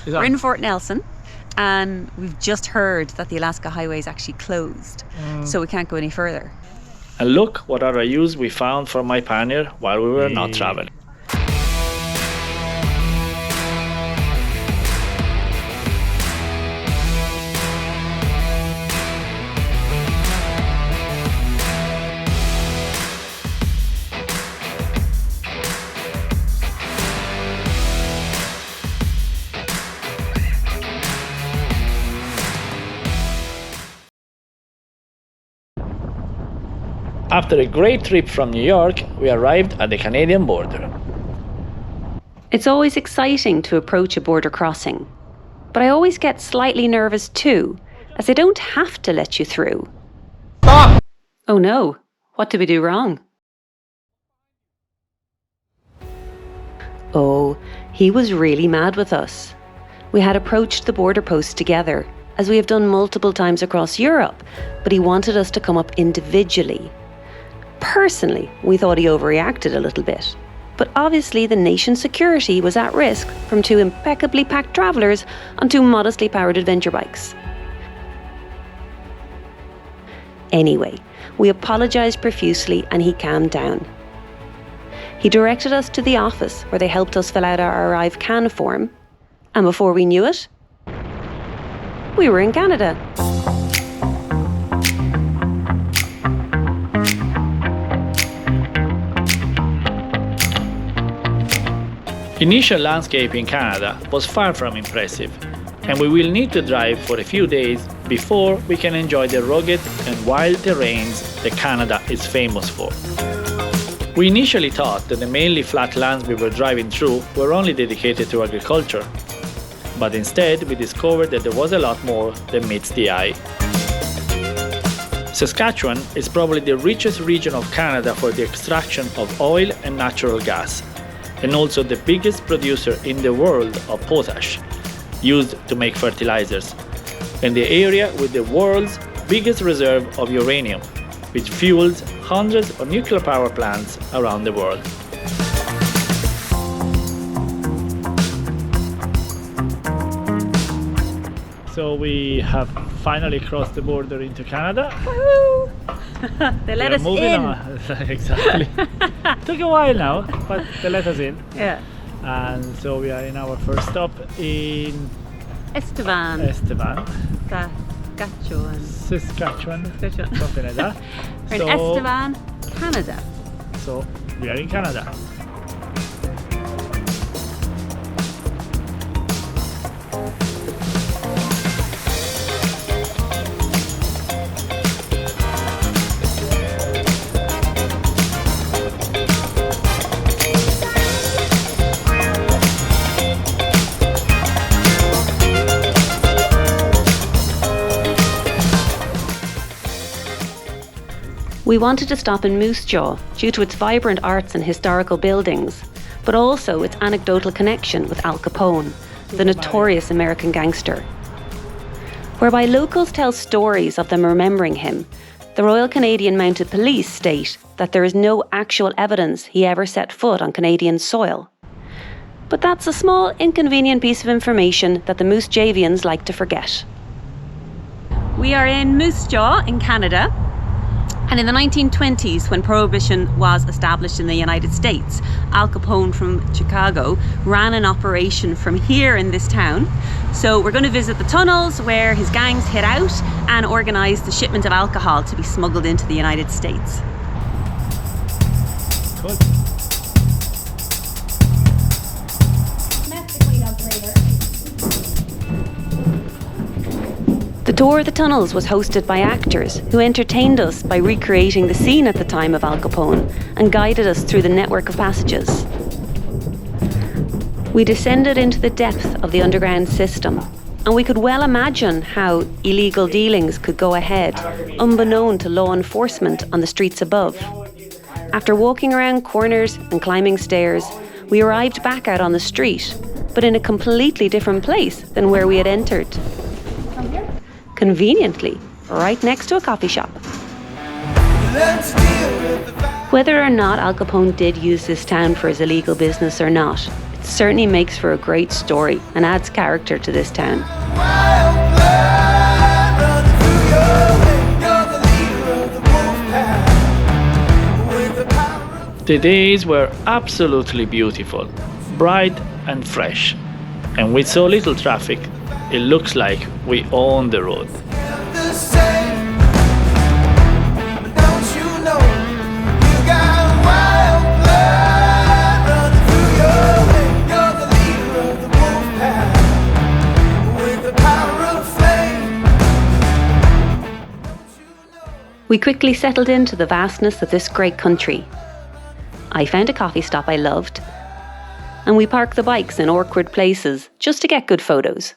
We're in Fort Nelson, and we've just heard that the Alaska Highway is actually closed, so we can't go any further. And look what other use we found for my pannier while we were not traveling. After a great trip from New York, we arrived at the Canadian border. It's always exciting to approach a border crossing, but I always get slightly nervous too, as they don't have to let you through. Stop! Oh no, what did we do wrong? Oh, he was really mad with us. We had approached the border post together, as we have done multiple times across Europe, but he wanted us to come up individually. Personally, we thought he overreacted a little bit. But obviously the nation's security was at risk from two impeccably packed travellers on two modestly powered adventure bikes. Anyway, we apologised profusely and he calmed down. He directed us to the office where they helped us fill out our Arrive Can form. And before we knew it, we were in Canada. Initial landscape in Canada was far from impressive, and we will need to drive for a few days before we can enjoy the rugged and wild terrains that Canada is famous for. We initially thought that the mainly flat lands we were driving through were only dedicated to agriculture, but instead we discovered that there was a lot more than meets the eye. Saskatchewan is probably the richest region of Canada for the extraction of oil and natural gas, and also the biggest producer in the world of potash, used to make fertilizers, and the area with the world's biggest reserve of uranium, which fuels hundreds of nuclear power plants around the world. So we have finally crossed the border into Canada. Woohoo! They let us in. Exactly. Took a while now, but they let us in. Yeah. And so we are in our first stop in Estevan. Saskatchewan. Something like that. We're in Estevan, Canada. So we are in Canada. We wanted to stop in Moose Jaw due to its vibrant arts and historical buildings, but also its anecdotal connection with Al Capone, the notorious American gangster. Whereby locals tell stories of them remembering him, the Royal Canadian Mounted Police state that there is no actual evidence he ever set foot on Canadian soil. But that's a small, inconvenient piece of information that the Moose Javians like to forget. We are in Moose Jaw in Canada. And in the 1920s, when Prohibition was established in the United States, Al Capone from Chicago ran an operation from here in this town. So we're going to visit the tunnels where his gangs hid out and organise the shipment of alcohol to be smuggled into the United States. Cool. The tour of the tunnels was hosted by actors who entertained us by recreating the scene at the time of Al Capone and guided us through the network of passages. We descended into the depth of the underground system, and we could well imagine how illegal dealings could go ahead, unbeknown to law enforcement on the streets above. After walking around corners and climbing stairs, we arrived back out on the street, but in a completely different place than where we had entered. Conveniently, right next to a coffee shop. Whether or not Al Capone did use this town for his illegal business or not, certainly makes for a great story and adds character to this town. The days were absolutely beautiful, bright and fresh. And with so little traffic, it looks like we own the road. We quickly settled into the vastness of this great country. I found a coffee stop I loved, and we parked the bikes in awkward places just to get good photos.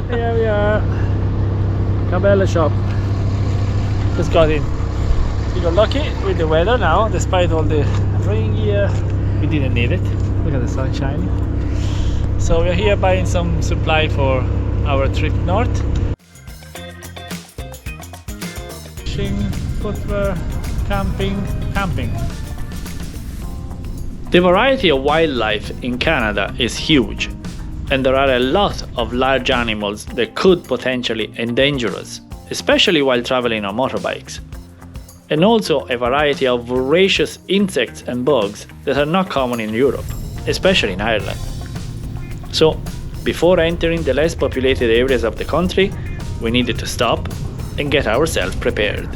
Here we are, Cabela shop. Just got in. We got lucky with the weather now, despite all the rain gear. We didn't need it. Look at the sun shining. So we're here buying some supply for our trip north. Fishing, footwear, camping. The variety of wildlife in Canada is huge. And there are a lot of large animals that could potentially endanger us, especially while traveling on motorbikes. And also a variety of voracious insects and bugs that are not common in Europe, especially in Ireland. So, before entering the less populated areas of the country, we needed to stop and get ourselves prepared.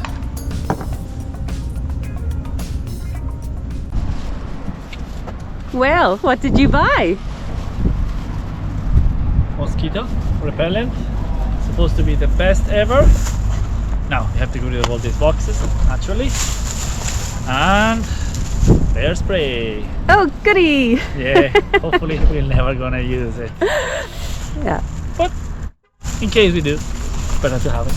Well, what did you buy? Mosquito repellent, supposed to be the best ever. Now you have to get rid of all these boxes naturally, and bear spray. Oh, goody! Yeah, hopefully we're never gonna use it. Yeah. But in case we do, better to have it.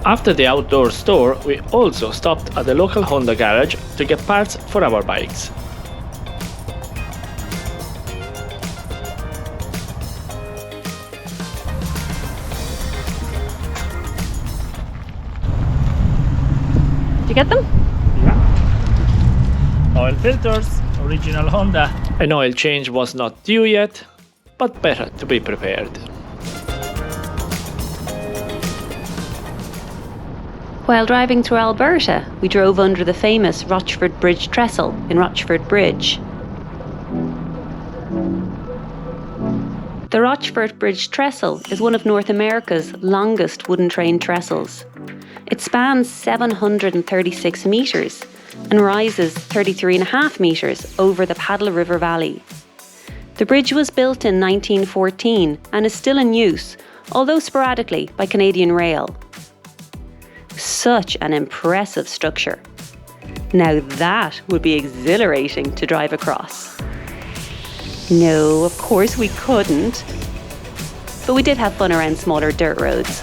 After the outdoor store, we also stopped at the local Honda garage to get parts for our bikes. Did you get them? Yeah. Oil filters, original Honda. An oil change was not due yet, but better to be prepared. While driving through Alberta, we drove under the famous Rochford Bridge trestle in Rochford Bridge. The Rochford Bridge trestle is one of North America's longest wooden train trestles. It spans 736 metres and rises 33.5 metres over the Paddle River Valley. The bridge was built in 1914 and is still in use, although sporadically by Canadian Rail. Such an impressive structure. Now that would be exhilarating to drive across. No, of course we couldn't. But we did have fun around smaller dirt roads.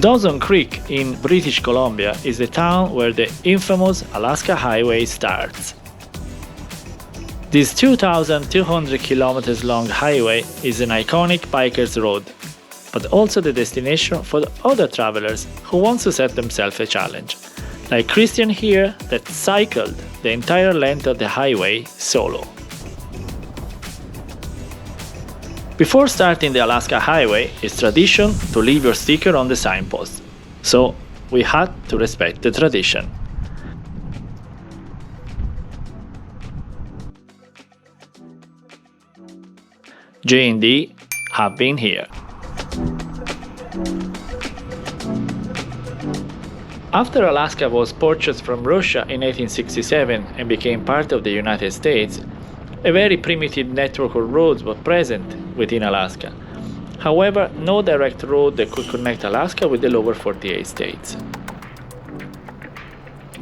Dawson Creek in British Columbia is the town where the infamous Alaska Highway starts. This 2,200 kilometers long highway is an iconic biker's road, but also the destination for the other travelers who want to set themselves a challenge, like Christian here that cycled the entire length of the highway solo. Before starting the Alaska Highway, it's tradition to leave your sticker on the signpost, so we had to respect the tradition. J&D have been here. After Alaska was purchased from Russia in 1867 and became part of the United States, a very primitive network of roads was present within Alaska. However, no direct road that could connect Alaska with the lower 48 states.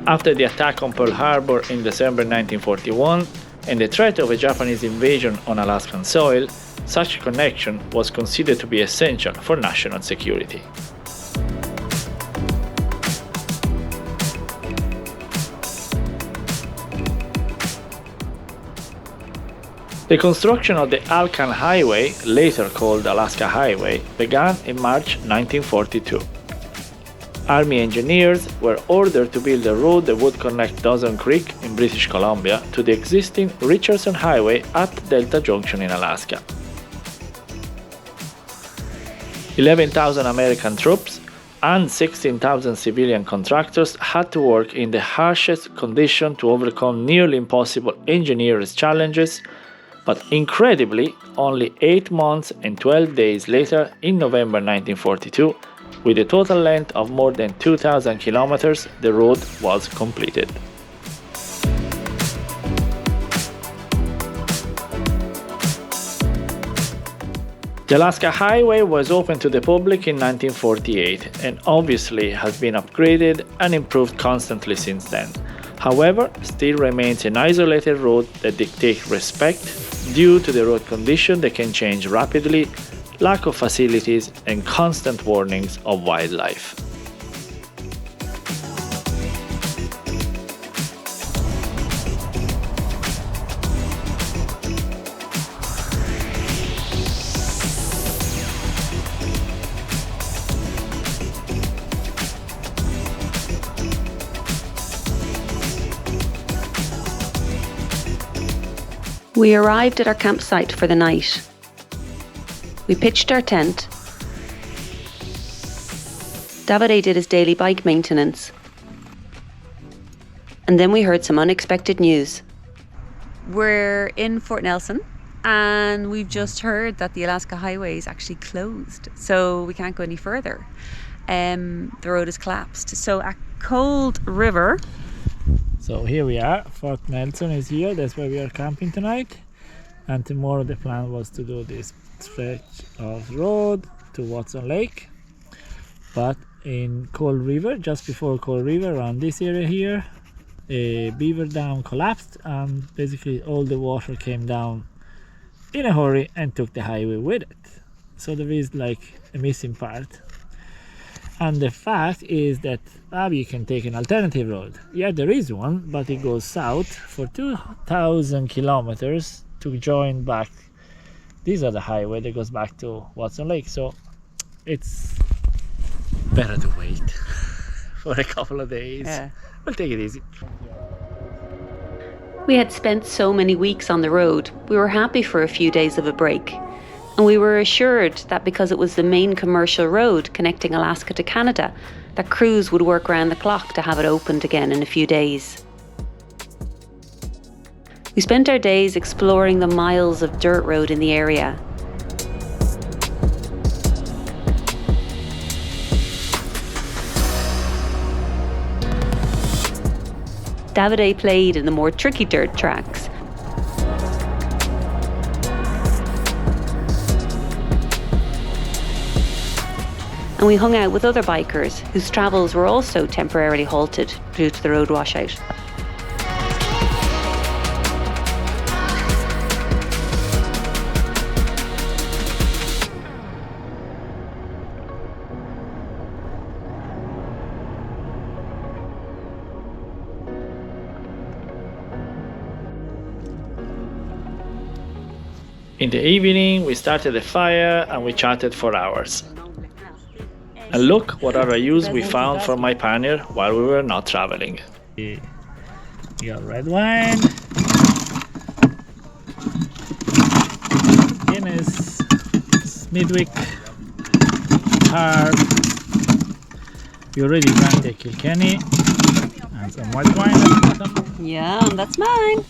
After the attack on Pearl Harbor in December 1941 and the threat of a Japanese invasion on Alaskan soil, such a connection was considered to be essential for national security. The construction of the Alcan Highway, later called Alaska Highway, began in March 1942. Army engineers were ordered to build a road that would connect Dawson Creek in British Columbia to the existing Richardson Highway at Delta Junction in Alaska. 11,000 American troops and 16,000 civilian contractors had to work in the harshest conditions to overcome nearly impossible engineering challenges, but incredibly, only 8 months and 12 days later, in November 1942, with a total length of more than 2,000 kilometers, the road was completed. The Alaska Highway was opened to the public in 1948 and obviously has been upgraded and improved constantly since then. However, still remains an isolated road that dictates respect due to the road condition that can change rapidly, lack of facilities, and constant warnings of wildlife. We arrived at our campsite for the night. We pitched our tent. Davide did his daily bike maintenance. And then we heard some unexpected news. We're in Fort Nelson and we've just heard that the Alaska Highway is actually closed, so we can't go any further. The road is collapsed. So at Cold River, So here we are, Fort Nelson is here, that's where we are camping tonight. And tomorrow the plan was to do this stretch of road to Watson Lake. But in Cold River, just before Cold River, around this area here, a beaver dam collapsed and basically all the water came down in a hurry and took the highway with it. So there is like a missing part. And the fact is that you can take an alternative road. Yeah, there is one, but it goes south for 2,000 kilometers to join back. These are the highway that goes back to Watson Lake. So it's better to wait for a couple of days. Yeah. We'll take it easy. we had spent so many weeks on the road, we were happy for a few days of a break. And we were assured that because it was the main commercial road connecting Alaska to Canada, that crews would work around the clock to have it opened again in a few days. We spent our days exploring the miles of dirt road in the area. Davide played in the more tricky dirt tracks. And we hung out with other bikers whose travels were also temporarily halted due to the road washout. In the evening, we started a fire and we chatted for hours. And look what other use we found for my pannier while we were not traveling. We got red wine, Guinness, Smithwick, Hard. We already drank the Kilkenny and some white wine at the bottom. Yum, that's mine.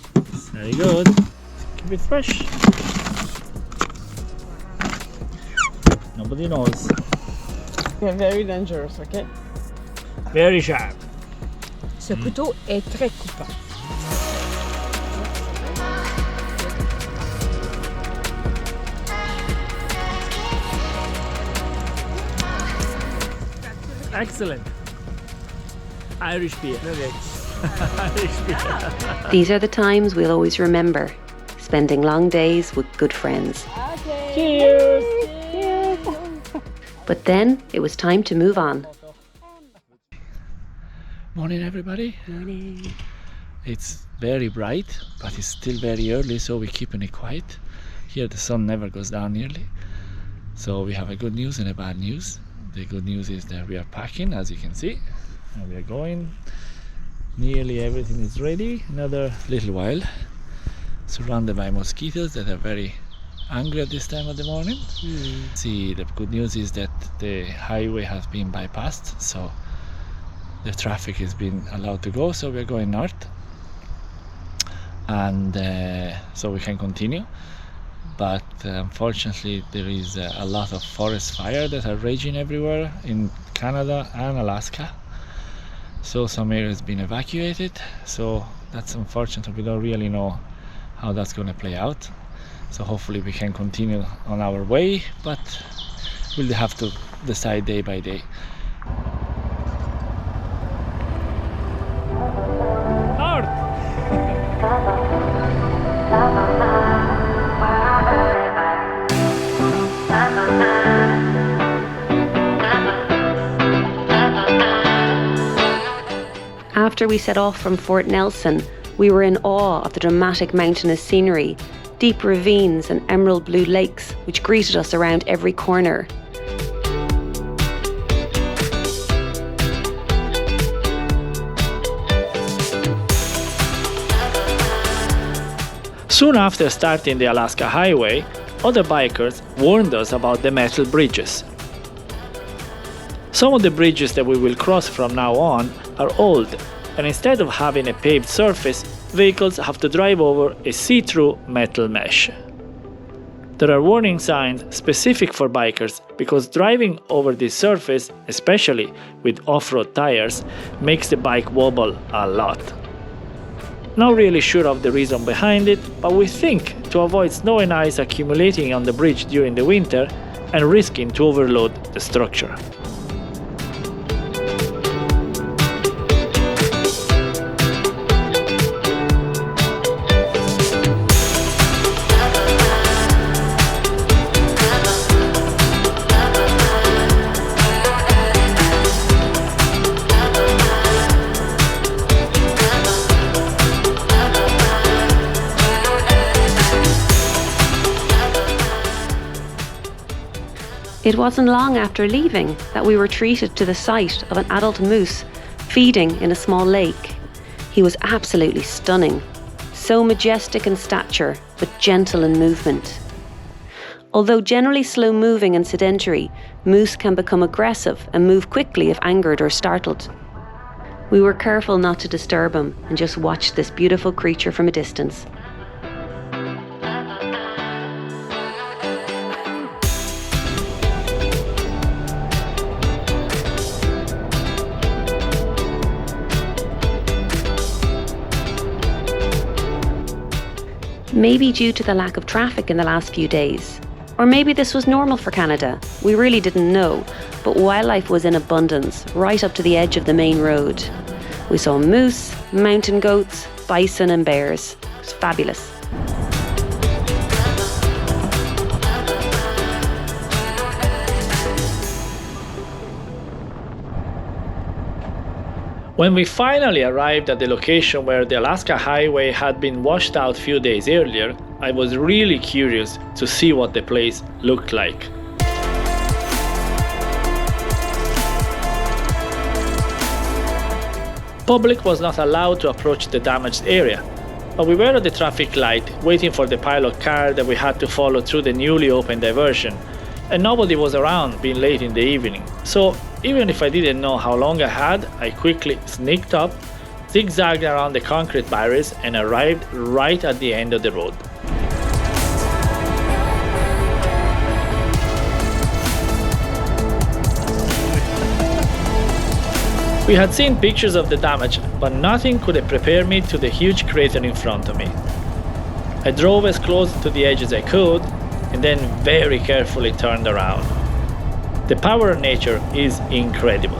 Very good. Keep it fresh. Nobody knows. They're very dangerous, okay? Very sharp. Ce couteau est très coupant. Excellent. Irish beer. Irish beer. These are the times we'll always remember, spending long days with good friends. Okay. Cheers! But then it was time to move on. Morning, everybody. Morning. It's very bright, but it's still very early, so we're keeping it quiet. Here the sun never goes down nearly. So we have a good news and a bad news. The good news is that we are packing, as you can see, and we are going. Nearly everything is ready. Another little while. Surrounded by mosquitoes that are very angry at this time of the morning. See, the good news is that the highway has been bypassed, so the traffic has been allowed to go, so we're going north, and so we can continue. But unfortunately there is a lot of forest fire that are raging everywhere in Canada and Alaska, so some areas have been evacuated, so that's unfortunate. We don't really know how that's going to play out, so hopefully we can continue on our way, but we'll have to decide day by day. North! After we set off from Fort Nelson, we were in awe of the dramatic mountainous scenery, deep ravines and emerald blue lakes which greeted us around every corner. Soon after starting the Alaska Highway, other bikers warned us about the metal bridges. Some of the bridges that we will cross from now on are old, and instead of having a paved surface, vehicles have to drive over a see-through metal mesh. There are warning signs specific for bikers because driving over this surface, especially with off-road tires, makes the bike wobble a lot. Not really sure of the reason behind it, but we think to avoid snow and ice accumulating on the bridge during the winter and risking to overload the structure. It wasn't long after leaving that we were treated to the sight of an adult moose feeding in a small lake. He was absolutely stunning, so majestic in stature but gentle in movement. Although generally slow-moving and sedentary, moose can become aggressive and move quickly if angered or startled. We were careful not to disturb him and just watched this beautiful creature from a distance. Maybe due to the lack of traffic in the last few days. Or maybe this was normal for Canada. We really didn't know, but wildlife was in abundance right up to the edge of the main road. We saw moose, mountain goats, bison and bears. It was fabulous. When we finally arrived at the location where the Alaska Highway had been washed out a few days earlier, I was really curious to see what the place looked like. Public was not allowed to approach the damaged area, but we were at the traffic light waiting for the pilot car that we had to follow through the newly opened diversion, and nobody was around being late in the evening. So even if I didn't know how long I had, I quickly sneaked up, zigzagged around the concrete barriers and arrived right at the end of the road. We had seen pictures of the damage, but nothing could have prepared me to the huge crater in front of me. I drove as close to the edge as I could, and then very carefully turned around. The power of nature is incredible.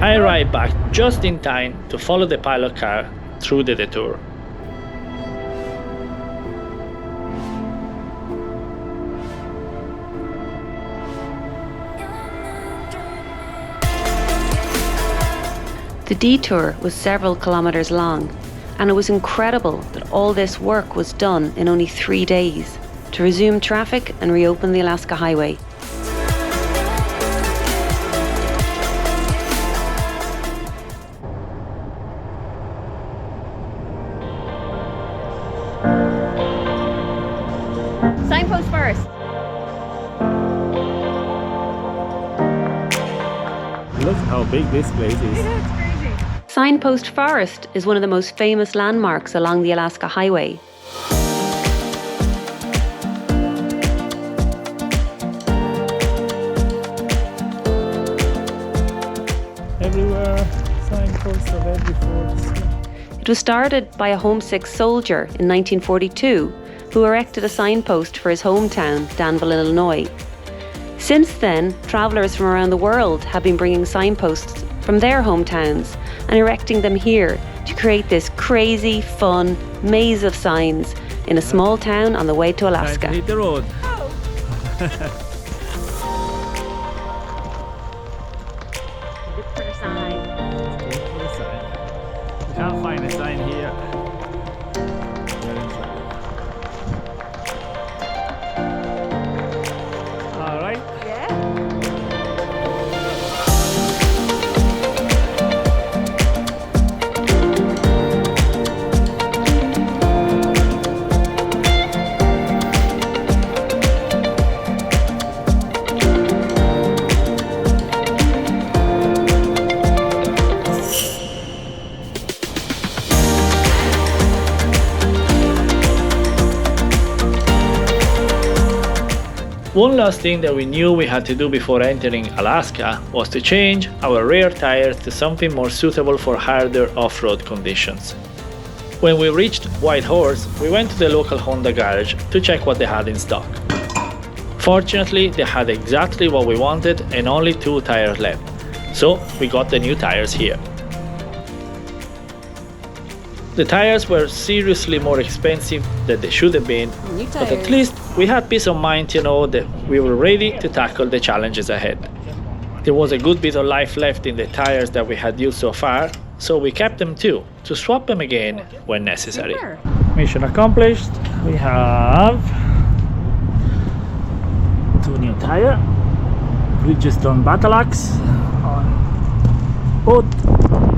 I arrived back just in time to follow the pilot car through the detour. The detour was several kilometers long, and it was incredible that all this work was done in only 3 days to resume traffic and reopen the Alaska Highway. Signpost Forest. Look how big this place is. Signpost Forest is one of the most famous landmarks along the Alaska Highway. Everywhere, signposts of every forest. It was started by a homesick soldier in 1942 who erected a signpost for his hometown, Danville, Illinois. Since then, travellers from around the world have been bringing signposts from their hometowns and erecting them here to create this crazy, fun maze of signs in a small town on the way to Alaska. Hit the road. Look for a sign. We can't find a sign here. All right. One last thing that we knew we had to do before entering Alaska was to change our rear tires to something more suitable for harder off-road conditions. When we reached White Horse, we went to the local Honda garage to check what they had in stock. Fortunately, they had exactly what we wanted and only 2 tires left, so we got the new tires here. The tires were seriously more expensive than they should have been, but at least we had peace of mind to know that we were ready to tackle the challenges ahead. There was a good bit of life left in the tires that we had used so far, so we kept them too, to swap them again when necessary. Mission accomplished. We have 2 new tires. We just done battle axe on both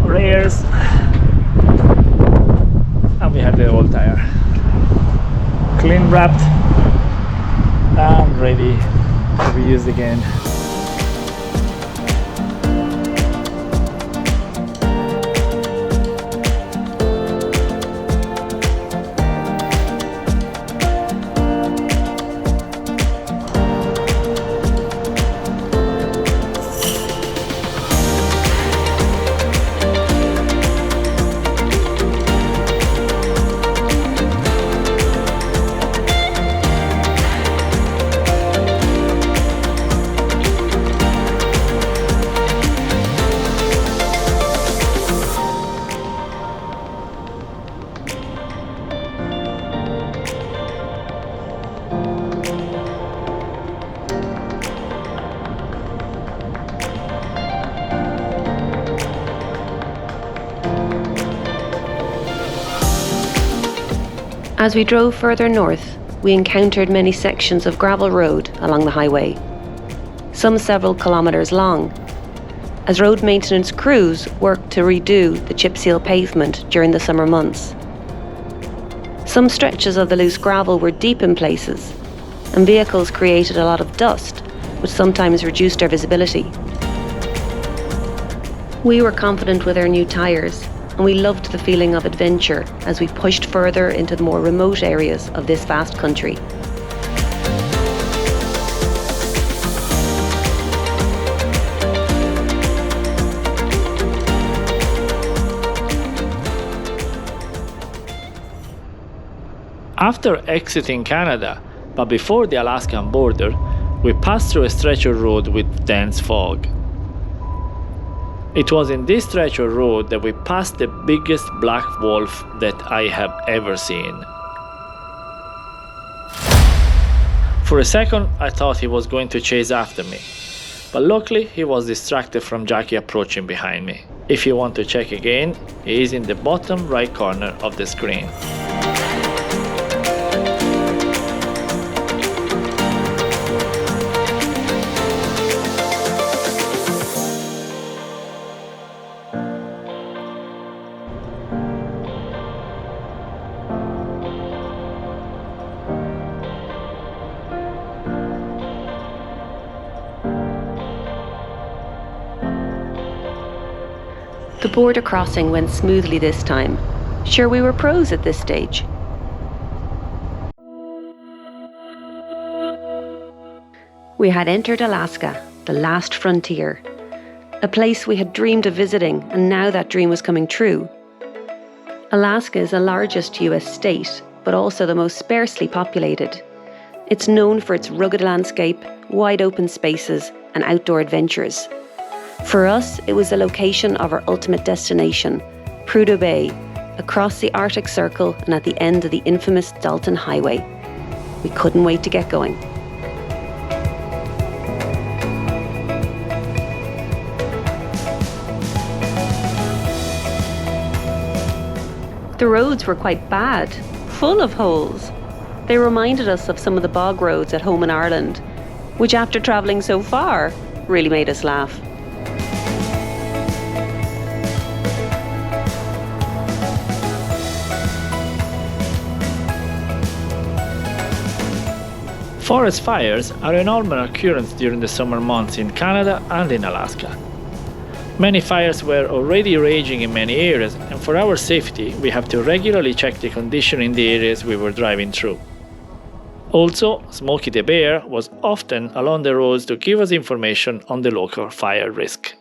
rears. And we have the old tire clean wrapped and ready to be used again. As we drove further north, we encountered many sections of gravel road along the highway, some several kilometres long, as road maintenance crews worked to redo the chip seal pavement during the summer months. Some stretches of the loose gravel were deep in places, and vehicles created a lot of dust, which sometimes reduced our visibility. We were confident with our new tyres, and we loved the feeling of adventure as we pushed further into the more remote areas of this vast country. After exiting Canada, but before the Alaskan border, we passed through a stretch of road with dense fog. It was in this stretch of road that we passed the biggest black wolf that I have ever seen. For a second, I thought he was going to chase after me, but luckily he was distracted from Jackie approaching behind me. If you want to check again, he is in the bottom right corner of the screen. The border crossing went smoothly this time. Sure, we were pros at this stage. We had entered Alaska, the last frontier, a place we had dreamed of visiting, and now that dream was coming true. Alaska is the largest US state, but also the most sparsely populated. It's known for its rugged landscape, wide open spaces, and outdoor adventures. For us, it was the location of our ultimate destination, Prudhoe Bay, across the Arctic Circle and at the end of the infamous Dalton Highway. We couldn't wait to get going. The roads were quite bad, full of holes. They reminded us of some of the bog roads at home in Ireland, which after travelling so far, really made us laugh. Forest fires are a normal occurrence during the summer months in Canada and in Alaska. Many fires were already raging in many areas, and for our safety, we have to regularly check the condition in the areas we were driving through. Also, Smokey the Bear was often along the roads to give us information on the local fire risk.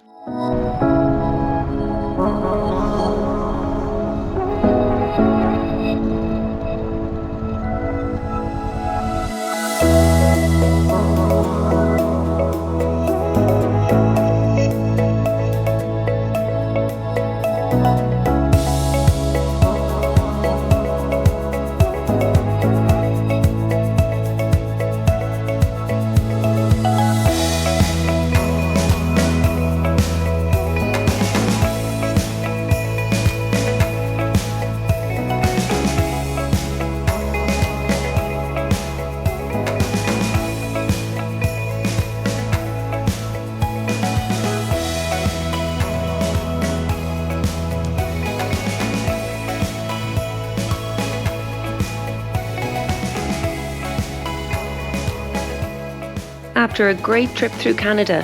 After a great trip through Canada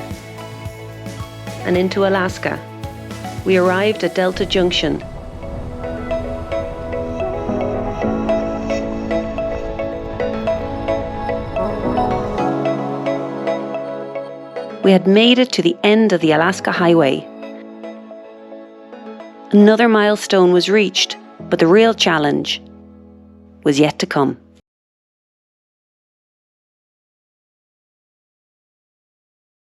and into Alaska, we arrived at Delta Junction. We had made it to the end of the Alaska Highway. Another milestone was reached, but the real challenge was yet to come.